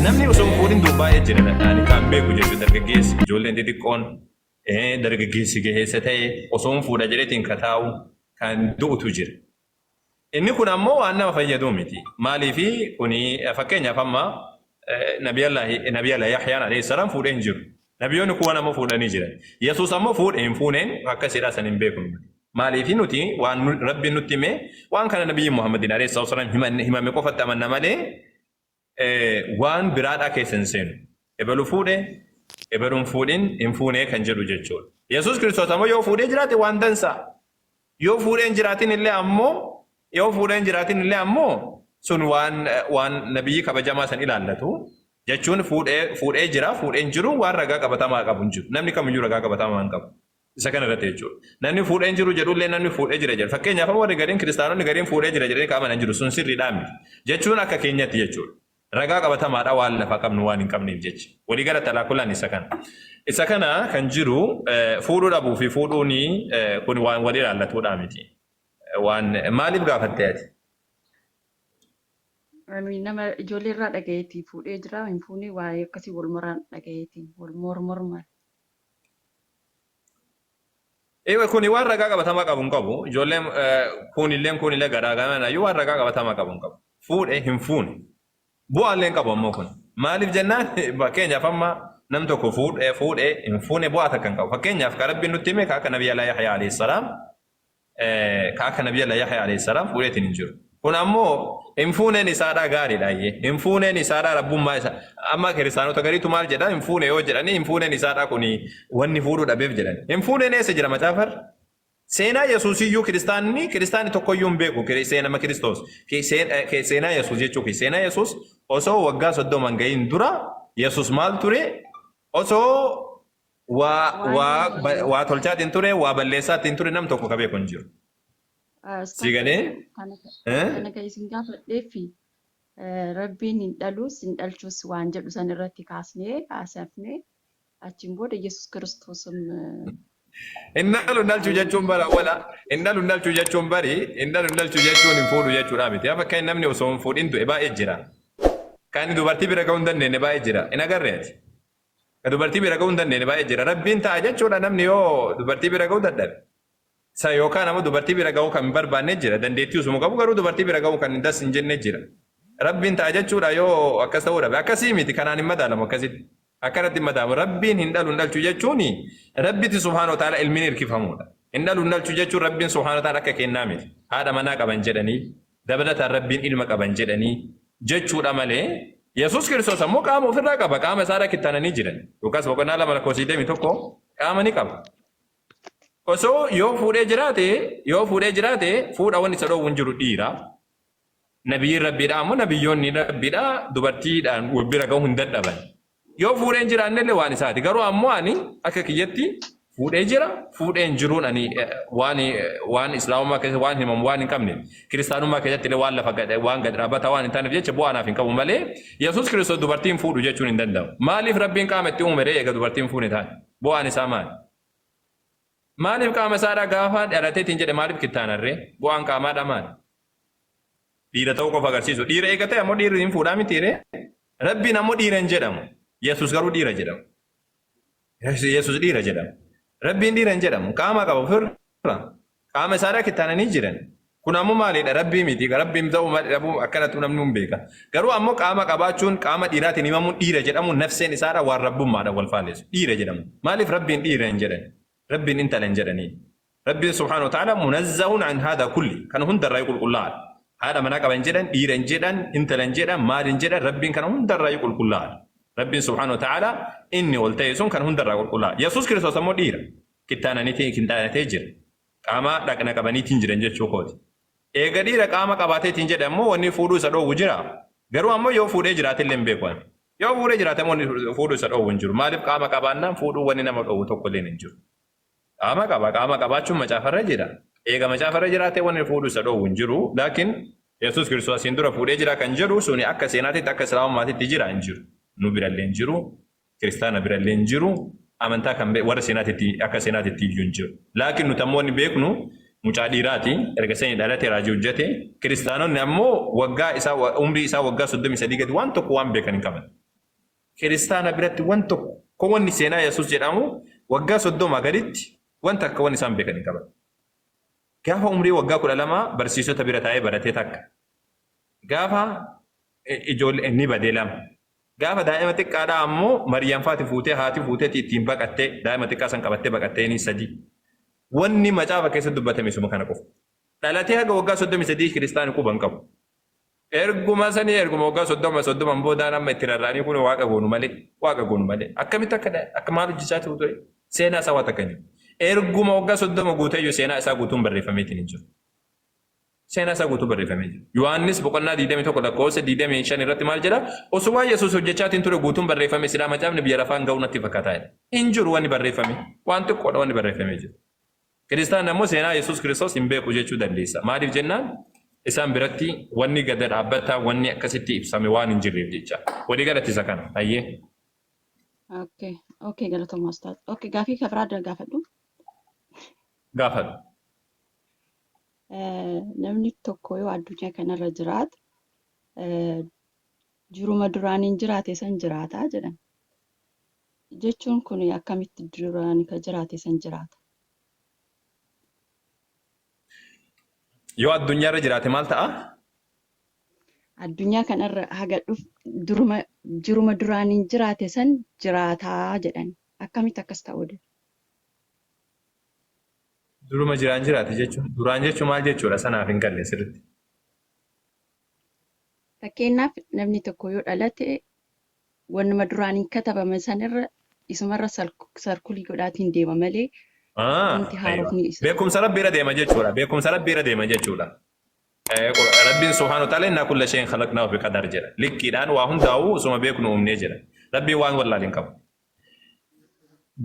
namni osoo fuudhin dubbaa jira ani kan beeku jechuudha dargaggeessi ijoolleen xixiqqoon dargaggeessi gaheessa ta'e osoo fuudha jedhetiin kataa'u kan du'utu jira. Inni kun ammoo waan nama fayyadu miti. Maaliifi kuni fakkeenyaaf amma Nabiyallah Yahyaan alayhi salaam fuudheen jiru. Nabiyoonni kuwwan ammoo fuudhanii jiran. Yesuus ammoo fuudheen fuuneen akka sidhaa san hin beeknu. Maaliifi nuti waan Rabbiin nutti hime waan kana Nabiyyi Muhammadin alayhi salaam himame qofatti amanna malee waan biraadhaa keessa hin seenu. Ebalu fuudhe ebaluun fuudhin hin fuunee kan jedhu jechuudha. Yesuus Kiristoos ammoo yoo fuudhee jiraate waan dansaa. Yoo fuudheen jiraatin illee ammoo sun waan nabiyyi kabajamaa san ilaallatu jechuun fuudhee jira fuudheen jiru waan ragaa qabatamaa qabu hin jiru. Namni kamiyyuu ragaa qabatamaa hin qabu. Isa kana irratti jechuudha. Namni fuudheen jiru jedhullee namni fuudhee jira jedha. Fakkeenyaaf warri gariin kiristaanonni gariin fuudhee jira jedhanii qaamanan jiru sun sirriidhaa miti. Jechuun akka keenyatti jechuudha. Ragaa qabatamaadha waan lafa qabnu waan hin qabneef jecha. Walii gala talaakulaan isa kana. Isa kana kan jiru fuudhuu dhabuu fi fuudhuuni kun waan wal ilaallatuudha miti. Waan maaliif gaafattee ati? Nama ijoollee irraa dhagayeetii fuudhee jira hin fuunee waa'ee akkasii wal moraan dhagayeetiin wal morman. Kuni waan ragaa qabatamaa qabu hin qabu. Ijoolleen kunillee garaagaraa waan ragaa qabatamaa qabu hin qabu. Fuudhee hin fuune. Bu'aallee hin qabu ammoo kun. Maaliif jennaan fakkeenyaaf amma nam tokko fuudhee hin fuune bu'aa takka hin qabu. Fakkeenyaaf kan Rabbiin nutti hime akka Nabiyallah Yahyaa alayhi salaam fuudheetiin hin jiru. Kun ammoo hin fuuneen isaadhaa gaariidha. Hin fuuneen isaadhaa rabbummaa isaa. Amma kiristaanota gariitu maal jedhaa hin fuune yoo jedhanii hin fuuneen isaadhaa kuni wanni fuudhuu dhabeef jedhani. Hin fuuneen eessa jira macaafarra? Seenaa Yesuusiyyuu kiristaanni tokkoyyuu hin beeku seenama Kiristoos. Seenaa Yesuus jechuun seenaa Yesuus osoo waggaa 30 hin gahin dura Yesuus maal ture? Osoo waa tolchaatiin ture waa balleessaatiin ture nam tokko ka beeku hin jiru. Sigalee? Kana kan isin gaafadheefi Rabbiin hin dhalus hin dhalchus waan jedhu san irratti kaasnee achiin booda Yesuus Kiristoos Indalu ndalchu jechuun bara wala indalu ndalchu jechuun hin fuudhu jechuudha miti. Fakka namni osoo hin fuudhin du'e baay'ee jira. Kan dubartii bira ga'uu hin dandeenye baay'ee jira. In agarreeti. Kan dubartii bira ga'uu hin dandeenye baay'ee jira. Rabbiin ta'a jechuudha namni yoo dubartii bira ga'uu dadhabe. Sa yookaan ammoo dubartii bira ga'uu kan hin barbaanne jira. Dandeettii osoo qabu garuu dubartii bira ga'uu kan hin das hin jenne jira. Rabbiin ta'a jechuudha yoo akkas ta'uu dhabe. Akkasii miti kanaan hin madaalamu akkasitti. Akkanatti madaamu Rabbiin hin dhalu ndalchu jechuun Rabbiti subhaanahu wa ta'ala ilmiin hirkifamuudha. Hin dhalu ndalchu jechuun Rabbiin subhaanahu wa ta'ala akka kennaa miti. Haadha manaa qaban jedhanii dabalataan Rabbiin ilma qaban jedhanii jechuudha malee Yesuus Kiristoos ammoo qaama ofirraa qaba. Qaama isaadhaa kittaananii jiran. Yookaas boqonnaa 2:21 qaama ni qaba. Osoo yoo fuudhee jiraate fuudha wanni isa dhoowwu hin jiru dhiira. Nabiyyiin Rabbiidha ammoo nabiyyoonni Rabbiidha dubartiidhaan wal bira ga'uu hin dadhaban. Yoo fuudheen jiraannellee waan isaati. Garuu ammoo ani akka kiyyatti fuudhee jira. Fuudheen jiruun ani waan islaamummaa keessatti waan himamu waan hin qabne. Kiristaanummaa keessatti illee waan lafa waan gad dhaabbata waan hin taaneef jecha bu'aa naaf hin qabu malee Yesuus Kiristoos dubartiin fuudhu jechuun hin danda'u. Maaliif Rabbiin qaama itti uume eega dubartiin fuune taane? Bu'aan isaa maali? Maaliif qaama isaadhaa gaafa dhalateetiin jedhe maaliif kittaanarree? Bu'aan qaamaadhaa maali? Dhiira ta'uu qofa agarsiisu. Dhiira eega ta'e ammoo dhiirri hin fuudhaa mitiiree? Rabbiin ammoo dhiira hin jedhamu. Yesuus garuu dhiira jedhamu. Yesuus dhiira jedhamu. Rabbiin dhiira hin jedhamu. Qaama qaba ofirra. Qaama isaadhaa kittaananii jiran. Kun ammoo maalidha? Rabbii miti. Rabbiin ta'uu dhabuu akkanatti namni hin beeka. Garuu ammoo qaama qabaachuun qaama dhiiraatiin himamuun dhiira jedhamu nafseen isaadhaa waan rabbummaadhaan wal faalleessu. Dhiira jedhamu. Maaliif Rabbiin dhiira hin jedhan? Rabbiin intala hin jedhanii. Rabbiin subhaanahu wa ta'ala munazzahun an haadaa kulli. Kan hundarraa qulqullaa'aadha. Haadha manaa qaban jedhan, dhiira hin jedhan, intala hin jedhan, maal hin jedhan, Rabbiin kana hundarraa qulqullaa'aadha. Rabbiin subhaanahu wa ta'ala inni ol ta'e sun kan hundarraa qulqullaa'a. Yesuus Kiristoos ammoo dhiira. Kittaanatee jira. Qaama dhaqna qabaniitiin jiran jechuu kooti. Eega dhiira qaama qabaateetiin jedhe ammoo wanni fuudhuu isa dhoowwu jira. Garuu ammoo yoo fuudhee jiraatillee hin beeku. Yoo fuudhee jiraate ammoo fuudhuu isa dhoowwu hin jiru. Maaliif qaama qabaannaan fuudhuu wanni nama dhoowwu tokkollee hin jiru. Qaama qabaachuun macaafarra jira. Eega macaafarra jiraate wanni fuudhuu isa dhoowwu hin jiru. Laakiin Yesuus Kiristoos asiin dura fuudhee jira kan jedhu suni akka seenaatitti akka islaamummaatitti jira hin jiru. Nu birallee hin jiru. Kiristaana birallee hin jiru. Amantaa kan warra seenaatitti akka seenaatitti iyyuu hin jiru. Laakiin nuti ammoo beeknu mucaa dhiiraati. Erga seenii dhalatee raajii hojjete. Kiristaanonni ammoo umrii isaa waggaa 33 gadi waan tokko waan beekan hin qaban. kiristaana biratti waan tokko wanni seenaa Yesuus jedhamu waggaa 30 gaditti wanta akka wanni isaan beekan qaban. Gaafa umrii waggaa 12 barsiisota bira taa'ee baratee takka. Gaafa ijoollee ni badee lama. Gaafa daa'ima xiqqaadhaa ammoo Mariyaam faati fuutee haati fuutee ittiin baqattee daa'ima xiqqaa san qabattee baqattee ni sadii. Wanni macaafa keessatti dubbatame suma kana qofa. Dhalatee haga waggaa 33 kiristaanni quban qabu. Erguma sanii erguma waggaa 30 boodaan amma itti rarraanii kun waaqa goonu malee akkamitti akka maal hojjechaa ture seenaa isaa waa takkanii. Erguma waggaa 30 guuteyyuu seenaa isaa guutuun barreeffameetiin hin jiru. Seenaa isaa guutuu barreeffamee jira. Yohaannis boqonnaa 21 lakkoofsa 25 irratti maal jedha? Osoo Yesuus hojjechaatiin ture guutuun barreeffame silaa macaafni biyya lafaan ga'u natti fakkaataa. Hin jiru wanni barreeffame. Waan xiqqoodha wanni barreeffamee jiru. Kiristaan ammoo seenaa Yesuus Kiristoos hin beeku jechuu dandeessa. Maaliif jennaan isaan biratti wanni gada dhaabbataa wanni akkasitti ibsame waan hin jirreef jecha. Walii galatti isa kana. Ayyee. Okay, galatoomaa ustaaz. Okay, gaafii kabraa gaafadhu. Gaafadhu. Namni tokko yoo addunyaa kanarra jiraatu jiruma duraaniin jiraate san jiraataa jedhan. Jechuun kun akkamitti duraan ka jiraate san jiraata? Yoo addunyaarra jiraate maal ta'a? Addunyaa kanarra haga jiruma duraaniin jiraate san jiraataa jedhan. Akkamitti akkas ta'uu dha? Duruma jiraan jiraate jechuun duraan jechuun maal jechuudha sanaaf hin galle sirriitti. Fakkeenyaaf namni tokko yoo dhalate wannuma duraaniin katabame sanirra isumarra sarkulii godhaatiin deema malee wanti haarofni isa. Beekumsa rabbiirra deema jechuudha. Beekumsa rabbiirra deema jechuudha. Rabbiin subhaanahu wa ta'ala innaa kulla shay'in khalaqnaahu biqadar jedha. Likkiidhaan waa hundaa'uu osuma beeknu uumnee jedha. Rabbiin waan wallaaleen qabu.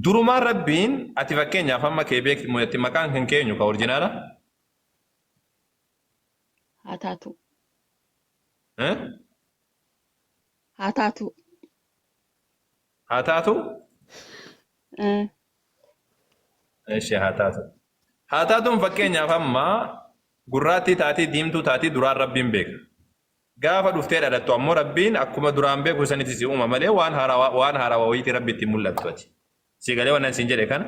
Durumaan rabbiin ati fakkeenyaaf amma kee beekti maqaan kan keenyu ka orjinaala? Haa taatu. Haa taatu. Haa taatu? Ishee haa taatu. Haa taatuun fakkeenyaaf amma gurraattii taatii diimtuu taatii duraan rabbiin beeka. Gaafa dhuftee dhalattu ammoo rabbiin akkuma duraan beeku sanitti si uuma malee waan haarawaa wayiitii rabbi itti mul'attu ati. Si galee wannan siin jedhe kana?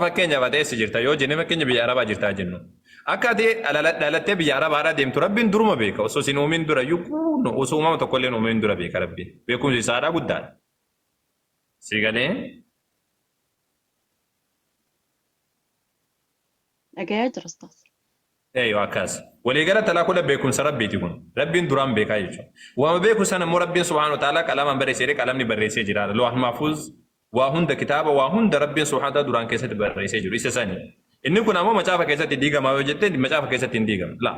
Fakkeenyaaf ati eessa jirta yoo jenne fakkeenya biyya Arabaa jirtaa jennu. Akka ati dhalattee biyya Arabaadhaa deemtu rabbiin duruma beeka. Osoo sin uumin dura yukkuu osoo uumama tokkollee uumin dura beeka rabbiin. Beekumsi isaadhaa guddaadha. Si galee? Dhagayaa jira ustaas. Eeyyoo akkas. Waliigala talaa kudha beekumsa rabbiiti kun. Rabbiin duraan beekaa jechuudha. Waama beeku sana immoo rabbiin subhaanahu wa ta'ala qalamaan barreessee qalamni barreessee jira. Loohan mahfuuz waa hunda kitaaba waa hunda rabbiin subhaanahu wa ta'ala duraan keessatti barreessee jiru. Isa sani. Inni kun ammoo macaafa keessatti diigama yoo jette macaafa keessatti hin diigamu. La.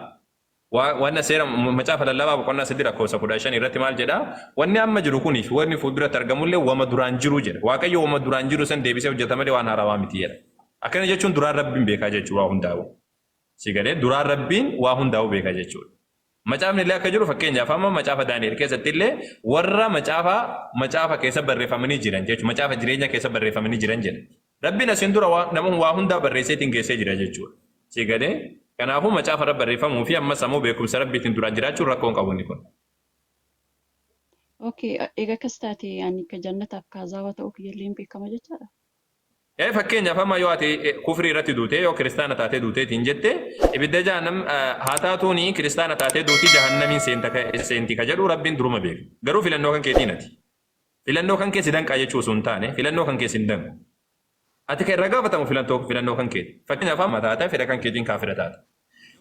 Wanna seera macaafa lallabaa boqonnaa 3:15 irratti maal jedha? Wanni amma jiru kuniif wanni fuulduratti argamullee wama duraan jiru jedha. Waaqayyo wama duraan jiru san deebisee hojjetama malee waan haarawaa miti jedha. Akkana jechuun duraan rabbiin beekaa jechuudha waa hundaa'u. Si galee duraan rabbiin waa hundaa'u beekaa jechuudha. Macaafni illee akka jiru fakkeenyaaf amma macaafa Daani'el keessatti illee warra macaafa keessa barreeffamanii jiran jechuudha. Macaafa jireenya keessa barreeffamanii jiran jedha. Rabbiin asiin dura namoonni waa hundaa barreesseetiin geessee jira jechuudha. Si galee kanaafuu macaafa irra barreeffamuu fi ammas ammoo beekumsa rabbiitiin duraan jiraachuun rakkoon qabu inni kun. Okay, egaa akkas taate yaani ka jannataaf kaazaawaa ta'uu kiyyaallee beekama jechaadha. Fakkeenyaaf amma yoo ati kufrii irratti duutee yoo kiristaana taatee duuteetiin jette ibidda jahannam haa taatuuni kiristaana taatee duutii jahannamiin seenti ka jedhu rabbiin duruma beeka. Garuu filannoo kan keetiin ati. Filannoo kan keessi danqaa jechuu osoo hin taane filannoo kan keessi hin danqu. Ati kan irra gaafatamu filannoo kan keeti. Fakkeenyaaf amma taatee fedha kan keetiin kaafira taate.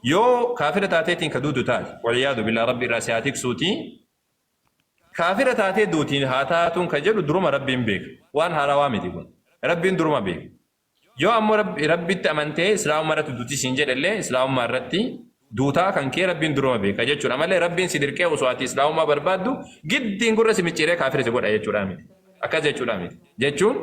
Yoo kaafira taateetiin ka duudu taate waliyaadu billaa rabbi irraa si haa tiksuutii kaafira taatee duutiin haa taatuun ka jedhu duruma rabbiin beeka. Waan haarawaa miti kun. Rabbiin duruma beeka. Yoo ammoo rabbitti amantee islaamummaa irratti duutii siin jedhallee islaamummaa irratti duutaa kan kee rabbiin duruma beeka jechuudha. Malee rabbiin si dirqee osoo ati islaamummaa barbaaddu giddiin gurra si micciiree kaafira si godha jechuudha miti. Akkas jechuudha miti. Jechuun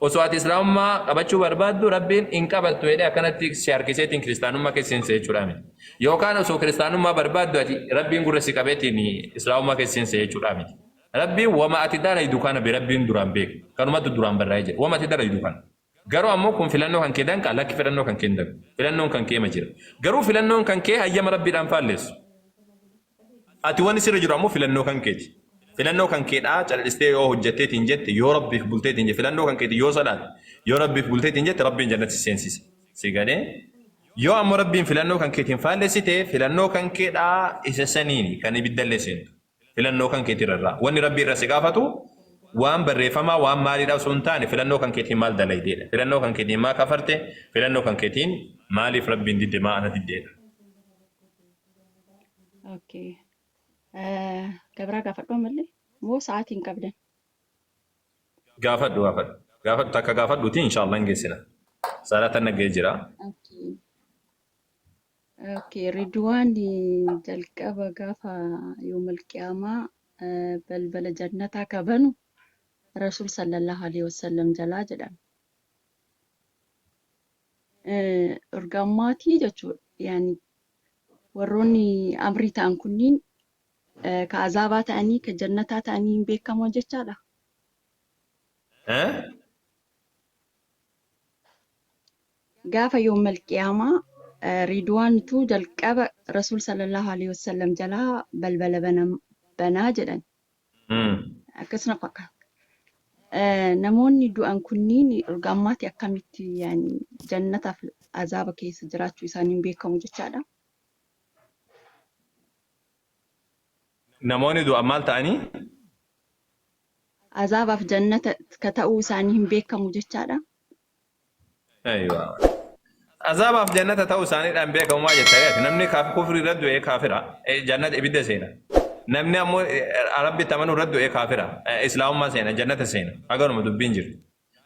osoo ati islaamummaa qabachuu barbaaddu rabbiin hin qabattu jedhee akkanatti si harkiseetiin kiristaanummaa keessa seensa jechuudha miti. Yookaan osoo kiristaanummaa barbaaddu ati rabbiin gurra si qabeetiin islaamummaa keessa seensa jechuudha miti. Rabbiin wama ati dalagu kana be rabbiin duraan beeka. Kanumatu duraan barraa'ee jira. Wama ati dalagu kana. Garuu ammoo kun filannoo kan kee danqa lakki filannoo kan kee danqa. Filannoon kan kee ma jira. Garuu filannoon kan kee hayyama rabbiidhaan faalleessu. ati waan sirra jiru ammoo filannoo kan keeti. Filannoo kan keedhaa cal'istee yoo hojjetteetiin jette yoo rabbiif bulteetiin jette filannoo kan keeti yoo salaate yoo rabbiif bulteetiin jette rabbiin jannatti seensise. Si galee yoo ammoo rabbiin filannoo kan keetiin faallessite filannoo kan keedhaa isa saniini kan ibiddallee seentu. Filannoo kan keetirraa wanni rabbii irra si gaafatu waan barreeffamaa waan maaliidhaaf sun taane filannoo kan keetiin maal dalaydeedha. Filannoo kan keetiin maa kafarte filannoo kan keetiin maaliif rabbiin didde maa ana diddeedha. Okay. Gabraa gaafadhoo malee moo sa'aatiin qabdan? Gaafadhu takka gaafadhuuti inshaallah hin geessina. Salaata nagee jira. Okay. Ridwaan jalqaba gaafa yoomal qiyaamaa balbala jannataa kabanu Rasuul sallallahu alaihi wasallam jalaa jedhama. Urgammaatii jechuudha. Yaani warroonni amrii ta'an kunniin ka azaabaa ta'anii ka jannataa ta'anii hin beekamoo jechaadha. Gaafa yoomal qiyaamaa Ridwaantu jalqaba Rasuul sallallahu alaihi wasallam jalaa balbala banaa jedhan. Akkasuma fakkaata. Namoonni du'an kunniin urgammaatti akkamitti yaani jannataaf azaaba keessa jiraachuu isaanii hin beekamu jechaadha. Namoonni du'an maal ta'anii? Azaabaaf jannata ka ta'uu isaanii hin beekamu jechaadha. Aywa. Azaabaaf jannata ta'uu isaaniidhaan beekamu maa jettee namni kufri irra du'ee kaafira jannata ibidda seena. Namni ammoo rabbitti amanuu irra du'ee kaafira islaamummaa seena jannata seena. Agaruma dubbiin jiru.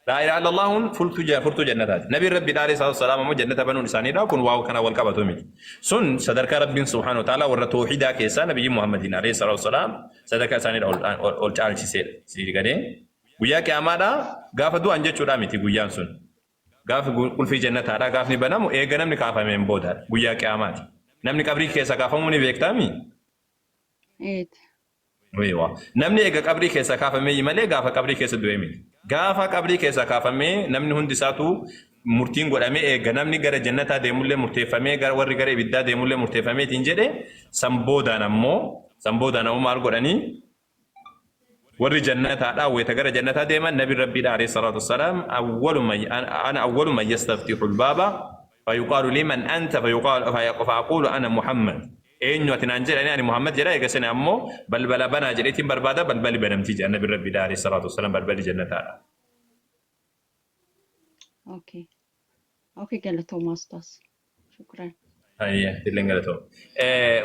La ilaha illallahun furtuu jannataati. Nabi rabbi alayhi salatu wassalam ammoo jannata banuun isaaniidha kun waa kana wal qabatu miti. Sun sadarkaa rabbiin subhaanahu wa ta'ala warra tawhiidaa keessaa nabiyyi Muhammadin alayhi salatu wassalam sadarkaa isaaniidha ol caalchiseedha. Si gadee guyyaa qiyaamaadha gaafa du'an jechuudha miti guyyaan sun. Gaafa qulfii jannataadha gaafni banamu eega namni kaafameen boodaadha guyyaa qiyaamaati. Namni qabrii keessa kaafamu ni beektaami? Namni eega qabrii keessa kaafamee malee gaafa qabrii keessa du'e miti. Gaafa qabrii keessa kaafamee namni hundi isaatu murtiin godhamee eega namni gara jannataa deemullee murteeffamee gara warri gara ibiddaa deemullee murteeffameetiin jedhe sanboodaan ammoo maal godhanii warri jannataadha wayita gara jannataa deeman nabi rabbiidha alayhi salatu wassalam awwalu man yastaftihu albaaba fayuqaalu liman anta fayaqulu ana Muhammad. Eenyu ati naan jedhani ani Muhammad jedha eegasani ammoo balbala banaa jedheetiin barbaada balbali banamtii jedha nabi rabbiidha alayhi salatu wassalam balbali jannataadha. Okay, galatoomaa ustaas. Shukran. Dilleen galatoo.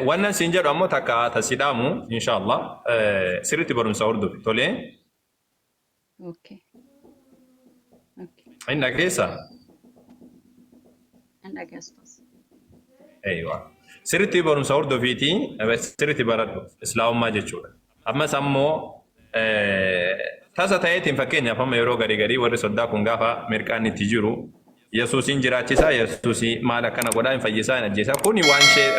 Wannan siin jedhu ammoo takka tasidhaamu inshaallah sirriitti barumsa hordofi tolee. Inni dhageessa? Inni dhageessa ustaas. Sirriitti barumsa hordofiitii sirriitti baradhu islaamummaa jechuudha. Ammas ammoo tasa ta'eetiin fakkeenyaaf amma yeroo garii warri soddaa kun gaafa mirqaan itti jiru Yesuusin jiraachisaa Yesuusii maal akkana godhaa hin fayyisaa hin ajjeesaa kuni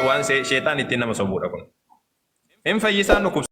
waan sheexaan ittiin nama sobuudha kun. Hin fayyisaan dhukkubsa.